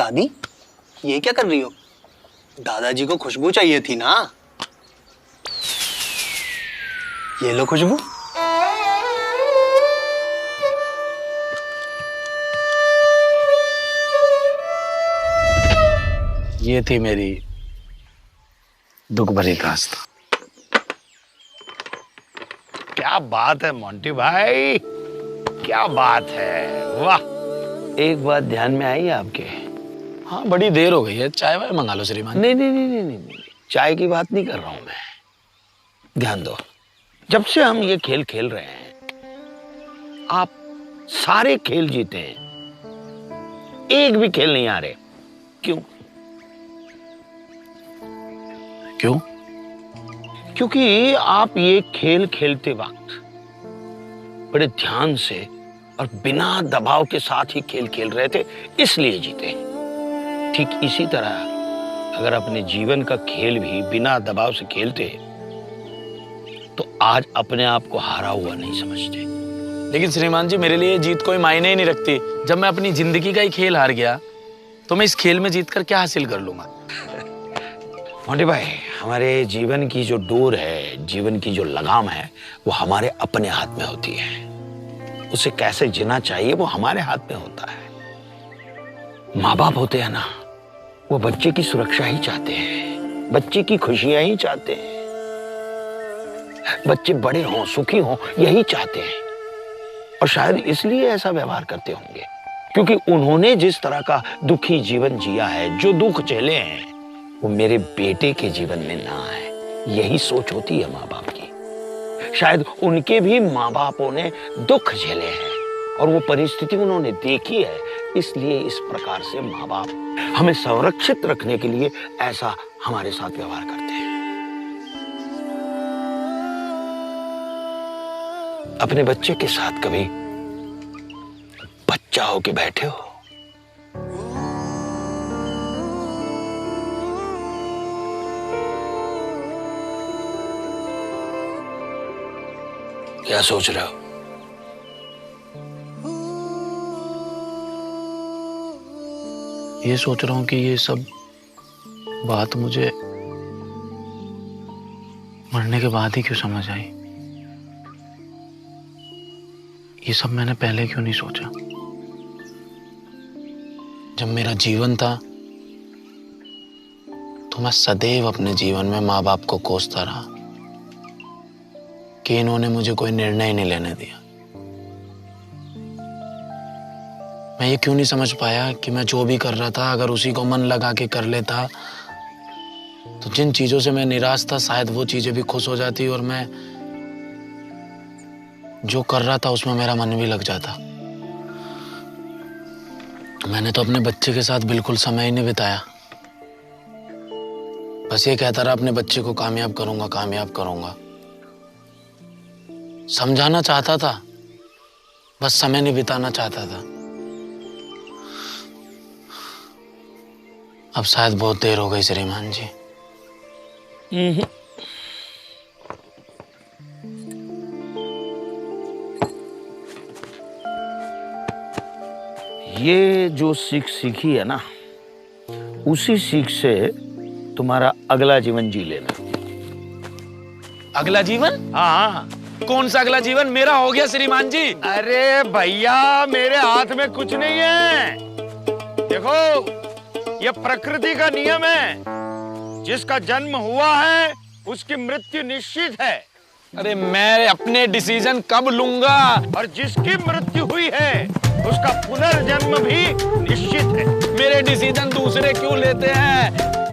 दादी, ये क्या कर रही हो? दादाजी को खुशबू चाहिए थी ना। ये लो खुशबू। ये थी मेरी दुख भरी दास्तां। क्या बात है मोंटी भाई, क्या बात है, वाह। एक बात ध्यान में आई आपके? हाँ, बड़ी देर हो गई है, चाय वाय मंगा लो श्रीमान। नहीं नहीं नहीं नहीं नहीं, चाय की बात नहीं कर रहा हूं मैं। ध्यान दो, जब से हम ये खेल खेल रहे हैं, आप सारे खेल जीते हैं, एक भी खेल नहीं आ रहे। क्यों? क्यों? क्योंकि आप ये खेल खेलते वक्त बड़े ध्यान से और बिना दबाव के साथ ही खेल खेल रहे थे, इसलिए जीते। ठीक इसी तरह अगर अपने जीवन का खेल भी बिना दबाव से खेलते तो आज अपने आप को हारा हुआ नहीं समझते। लेकिन श्रीमान जी, मेरे लिए जीत कोई मायने ही नहीं रखती। जब मैं अपनी जिंदगी का ही खेल हार गया तो मैं इस खेल में जीतकर क्या हासिल कर लूंगा? मोंटी भाई, हमारे जीवन की जो डोर है, जीवन की जो लगाम है, वो हमारे अपने हाथ में होती है। उसे कैसे जीना चाहिए वो हमारे हाथ में होता है। माँ बाप होते हैं ना, वो बच्चे की सुरक्षा ही चाहते हैं, बच्चे की खुशियां ही चाहते हैं, बच्चे बड़े हों, सुखी हों, यही चाहते हैं। और शायद इसलिए ऐसा व्यवहार करते होंगे क्योंकि उन्होंने जिस तरह का दुखी जीवन जिया है, जो दुख झेले हैं, वो मेरे बेटे के जीवन में ना आए। यही सोच होती है माँ बाप की। शायद उनके भी माँ बापों ने दुख झेले हैं और वो परिस्थिति उन्होंने देखी है, इसलिए इस प्रकार से माँ बाप हमें संरक्षित रखने के लिए ऐसा हमारे साथ व्यवहार करते हैं। अपने बच्चे के साथ कभी बच्चा होके बैठे हो? क्या सोच रहे हो? ये सोच रहा हूँ कि ये सब बात मुझे मरने के बाद ही क्यों समझ आई। ये सब मैंने पहले क्यों नहीं सोचा। जब मेरा जीवन था तो मैं सदैव अपने जीवन में माँ बाप को कोसता रहा कि इन्होंने मुझे कोई निर्णय नहीं लेने दिया। मैं ये क्यों नहीं समझ पाया कि मैं जो भी कर रहा था, अगर उसी को मन लगा के कर लेता तो जिन चीजों से मैं निराश था, शायद वो चीजें भी खुश हो जाती और मैं जो कर रहा था उसमें मेरा मन भी लग जाता। मैंने तो अपने बच्चे के साथ बिल्कुल समय ही नहीं बिताया। बस ये कहता रहा अपने बच्चे को कामयाब करूंगा, कामयाब करूंगा। समझाना चाहता था, बस समय नहीं बिताना चाहता था। अब शायद बहुत देर हो गई श्रीमान जी। ये जो सीख सीखी है ना, उसी सीख से तुम्हारा अगला जीवन जी लेना। अगला जीवन? हाँ। कौन सा अगला जीवन? मेरा हो गया श्रीमान जी। अरे भैया, मेरे हाथ में कुछ नहीं है। देखो, ये प्रकृति का नियम है। जिसका जन्म हुआ है उसकी मृत्यु निश्चित है। अरे मैं अपने डिसीजन कब लूंगा? और जिसकी मृत्यु हुई है उसका पुनर्जन्म भी निश्चित है। मेरे डिसीजन दूसरे क्यों लेते हैं?